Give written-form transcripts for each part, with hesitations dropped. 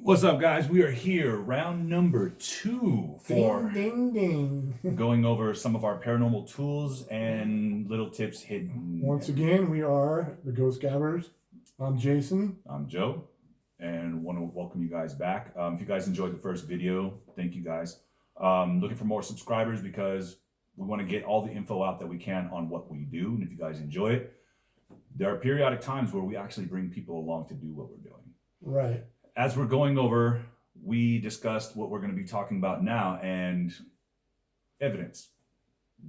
What's up, guys? We are here, round number 2 for Ding, ding, ding. going over some of our paranormal tools and little tips hidden. Once again, we are the Ghost Gabbers. I'm Jason. I'm Joe, and want to welcome you guys back. If you guys enjoyed the first video, thank you guys. Looking for more subscribers because we want to get all the info out that we can on what we do, and if you guys enjoy it, there are periodic times where we actually bring people along to do what we're doing. Right. As we're going over, we discussed what we're going to be talking about now and evidence.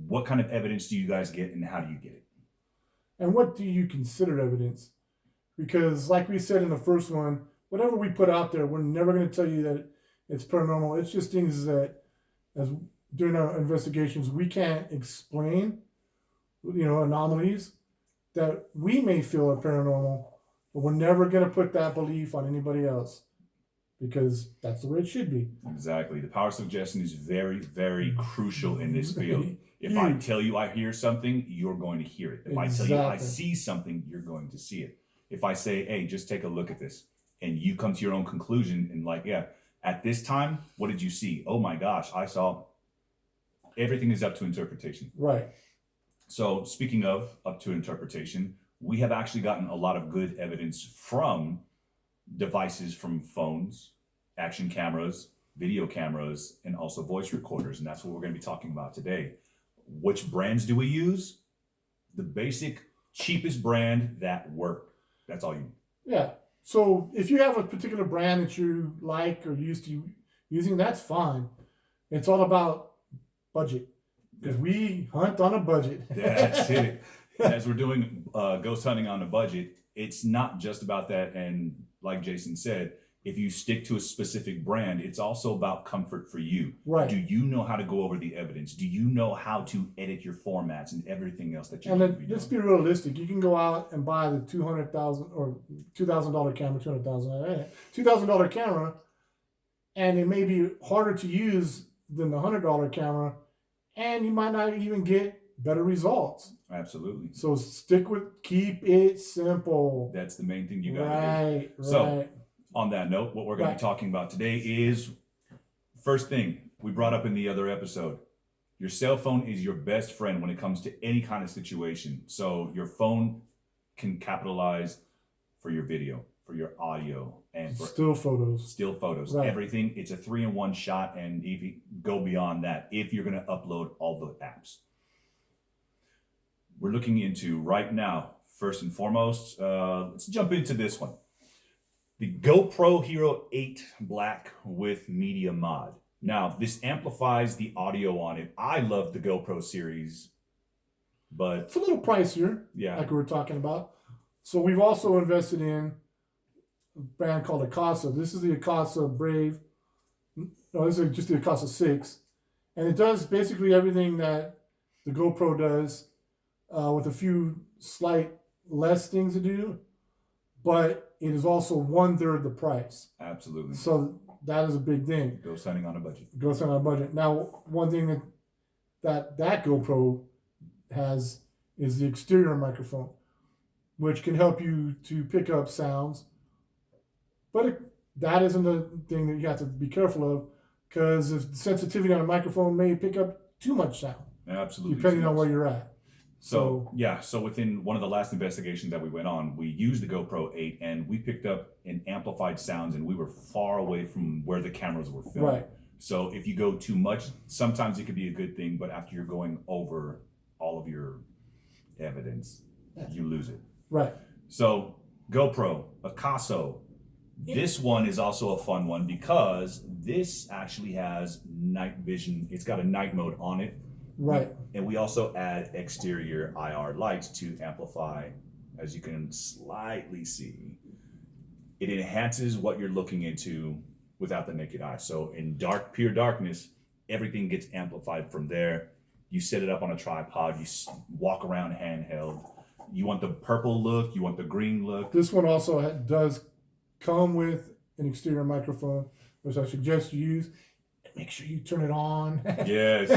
What kind of evidence do you guys get and how do you get it? And what do you consider evidence? Because, like we said in the first one, whatever we put out there, we're never going to tell you that it's paranormal. It's just things that, as during our investigations, we can't explain, anomalies that we may feel are paranormal. But we're never going to put that belief on anybody else because that's the way it should be. Exactly. The power of suggestion is very, very crucial in this field. If I tell you I hear something, you're going to hear it. If I tell you I see something, you're going to see it. If I say, hey, just take a look at this, and you come to your own conclusion and like, yeah, at this time, what did you see? Oh my gosh, I saw. Everything is up to interpretation. Right. So speaking of up to interpretation, we have actually gotten a lot of good evidence from devices, from phones, action cameras, video cameras, and also voice recorders. And that's what we're going to be talking about today. Which brands do we use? The basic, cheapest brand that work. That's all you need. Yeah. So if you have a particular brand that you like or used to using, that's fine. It's all about budget. Because we hunt on a budget. That's it. As we're doing ghost hunting on a budget, it's not just about that. And like Jason said, if you stick to a specific brand, it's also about comfort for you. Right. Do you know how to go over the evidence? Do you know how to edit your formats and everything else that you need to be doing? Let's be realistic. You can go out and buy the $200,000 or $2,000 camera, $200,000 camera, and it may be harder to use than the $100 camera, and you might not even get better results. Absolutely. So keep it simple. That's the main thing you got to do. Right. So on that note, what we're going to be talking about today is, first thing we brought up in the other episode, your cell phone is your best friend when it comes to any kind of situation. So your phone can capitalize for your video, for your audio, and for still photos. Right. Everything. It's a 3-in-1 shot, and if you go beyond that, if you're going to upload all the apps. We're looking into right now, first and foremost, let's jump into this one. The GoPro Hero 8 Black with Media Mod. Now, this amplifies the audio on it. I love the GoPro series, but it's a little pricier, like we were talking about. So we've also invested in a brand called Akasa. This is the Akasa Brave. No, this is just the Akasa 6. And it does basically everything that the GoPro does, with a few slight less things to do, but it is also 1/3 the price. Absolutely. So that is a big thing. Ghost hunting on a budget. Ghost hunting on a budget. Now, one thing that GoPro has is the exterior microphone, which can help you to pick up sounds. But that isn't the thing that you have to be careful of, because the sensitivity on a microphone may pick up too much sound. Absolutely. Depending on where you're at. So within one of the last investigations that we went on, we used the GoPro 8 and we picked up an amplified sounds, and we were far away from where the cameras were filming. Right. So if you go too much, sometimes it could be a good thing, but after you're going over all of your evidence, you lose it. Right. So GoPro, Akasa. This one is also a fun one because this actually has night vision. It's got a night mode on it. Right. And we also add exterior IR lights to amplify, as you can slightly see. It enhances what you're looking into without the naked eye. So in pure darkness, everything gets amplified from there. You set it up on a tripod, you walk around handheld. You want the purple look, you want the green look. This one also does come with an exterior microphone, which I suggest you use. Make sure you turn it on. Yes.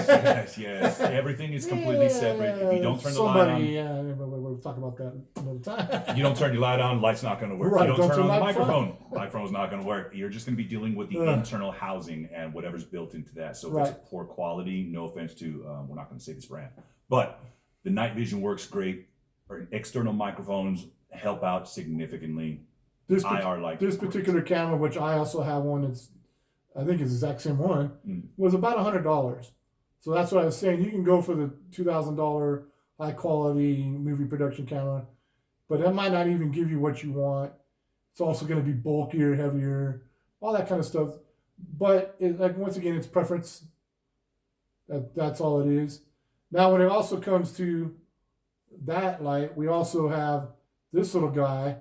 Everything is completely separate. If you don't turn the light on, we'll talk about that another time. You don't turn your light on, light's not going to work. Right, You don't turn on the microphone. microphone's not going to work. You're just going to be dealing with the internal housing and whatever's built into that. So if it's poor quality, no offense to, we're not going to say this brand, but the night vision works great. Or external microphones help out significantly. This particular camera, which I also have one, I think it's the exact same one, was about $100. So that's what I was saying. You can go for the $2,000 high quality movie production camera, but that might not even give you what you want. It's also going to be bulkier, heavier, all that kind of stuff. But once again, it's preference. That's all it is. Now, when it also comes to that light, we also have this little guy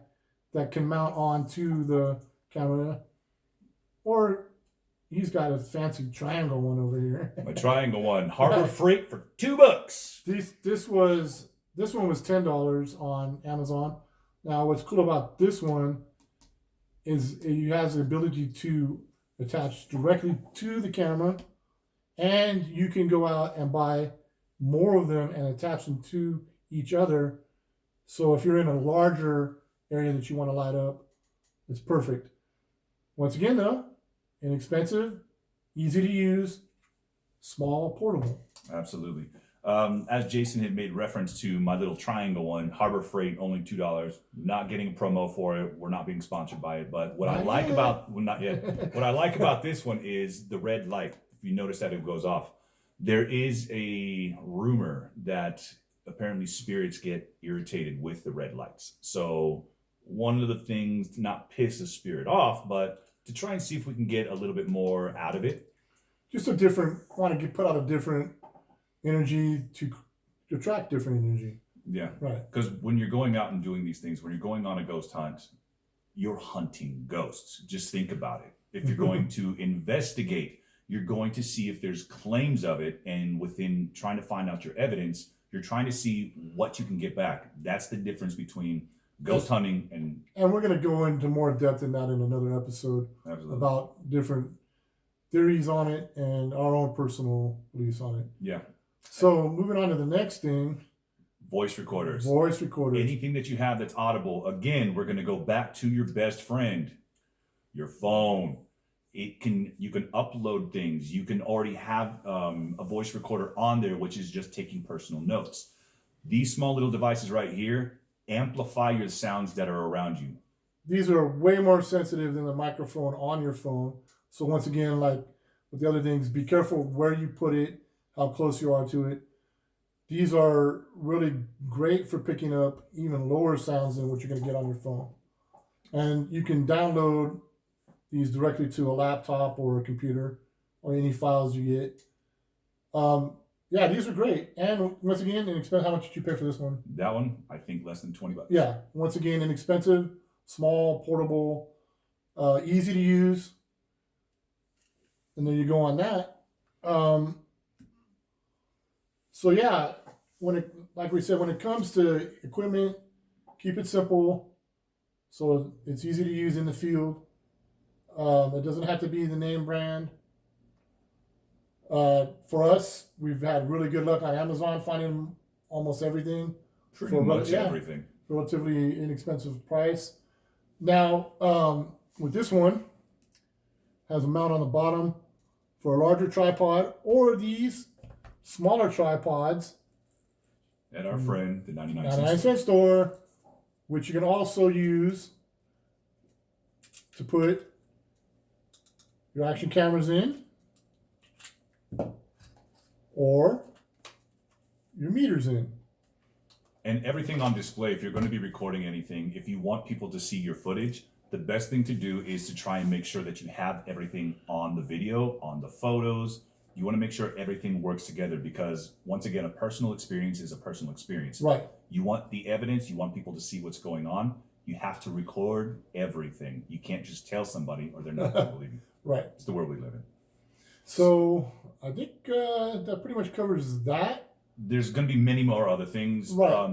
that can mount onto the camera, or he's got a fancy triangle one over here. My triangle one, Harbor Freight for $2. This one was $10 on Amazon. Now, what's cool about this one is it has the ability to attach directly to the camera, and you can go out and buy more of them and attach them to each other. So if you're in a larger area that you want to light up, it's perfect. Once again, though, inexpensive, easy to use, small, portable. Absolutely. As Jason had made reference to my little triangle one, Harbor Freight, only $2. Not getting a promo for it. We're not being sponsored by it. But what I like about this one is the red light. If you notice that it goes off, there is a rumor that apparently spirits get irritated with the red lights. So one of the things to not piss a spirit off, but to try and see if we can get a little bit more out of it. Just put out a different energy to attract different energy. Yeah. Right. Because when you're going out and doing these things, when you're going on a ghost hunt, you're hunting ghosts. Just think about it. If you're going to investigate, you're going to see if there's claims of it, and within trying to find out your evidence, you're trying to see what you can get back. That's the difference between ghost hunting and we're going to go into more depth in that in another episode. Absolutely. About different theories on it and our own personal beliefs on it. Yeah. So moving on to the next thing. Voice recorders. Anything that you have that's audible. Again, we're going to go back to your best friend, your phone. You can upload things. You can already have a voice recorder on there, which is just taking personal notes. These small little devices right here amplify your sounds that are around you. These are way more sensitive than the microphone on your phone. So once again, like with the other things, be careful where you put it, how close you are to it. These are really great for picking up even lower sounds than what you're going to get on your phone. And you can download these directly to a laptop or a computer or any files you get. Yeah, these are great. And once again, inexpensive. How much did you pay for this one? That one, I think less than $20. Yeah, once again, inexpensive, small, portable, easy to use. And then you go on that. So yeah, like we said, when it comes to equipment, keep it simple. So it's easy to use in the field. It doesn't have to be the name brand. For us, we've had really good luck on Amazon finding almost everything. Pretty much everything. Relatively inexpensive price. Now, with this one, has a mount on the bottom for a larger tripod, or these smaller tripods. At our friend, the 99-cent store, which you can also use to put your action cameras in, or your meters in. And everything on display, if you're going to be recording anything, if you want people to see your footage, the best thing to do is to try and make sure that you have everything on the video, on the photos. You want to make sure everything works together because, once again, a personal experience is a personal experience. Right. You want the evidence. You want people to see what's going on. You have to record everything. You can't just tell somebody or they're not going to believe you. Right. It's the world we live in. So I think that pretty much covers that. There's going to be many more other things. Right.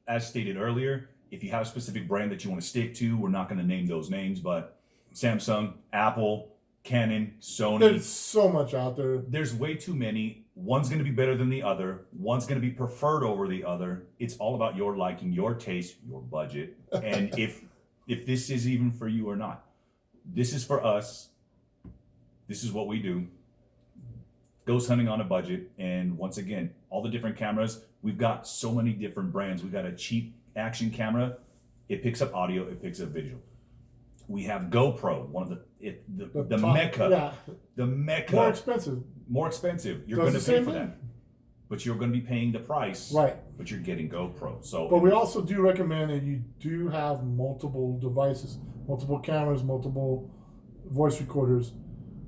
As stated earlier, if you have a specific brand that you want to stick to, we're not going to name those names, but Samsung, Apple, Canon, Sony. There's so much out there. There's way too many. One's going to be better than the other. One's going to be preferred over the other. It's all about your liking, your taste, your budget, and if this is even for you or not. This is for us. This is what we do. Ghost hunting on a budget. And once again, all the different cameras. We've got so many different brands. We've got a cheap action camera. It picks up audio. It picks up visual. We have GoPro, one of the top, mecca. Yeah. The mecca. More expensive. More expensive. You're Does going to the pay same for thing. that. But you're going to be paying the price. Right. But you're getting GoPro. So But we also do recommend that you do have multiple devices, multiple cameras, multiple voice recorders,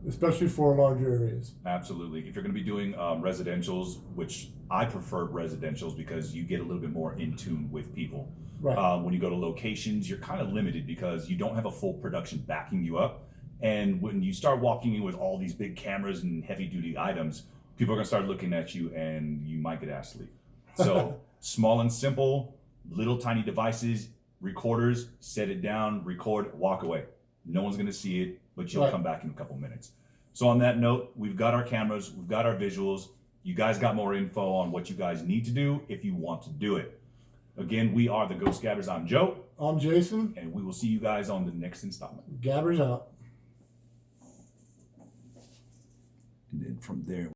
especially for larger areas. absolutely. If you're going to be doing residentials, which I prefer residentials because you get a little bit more in tune with people. Right. When you go to locations, you're kind of limited because you don't have a full production backing you up. And when you start walking in with all these big cameras and heavy duty items, people are going to start looking at you and you might get asked to leave. So small and simple, little tiny devices, recorders, set it down, record, walk away. No one's going to see it, but you'll Right. come back in a couple minutes. So on that note, we've got our cameras, we've got our visuals. You guys got more info on what you guys need to do if you want to do it. Again, we are the Ghost Gabbers. I'm Joe, I'm Jason. and we will see you guys on the next installment. Gabbers out. And then from there,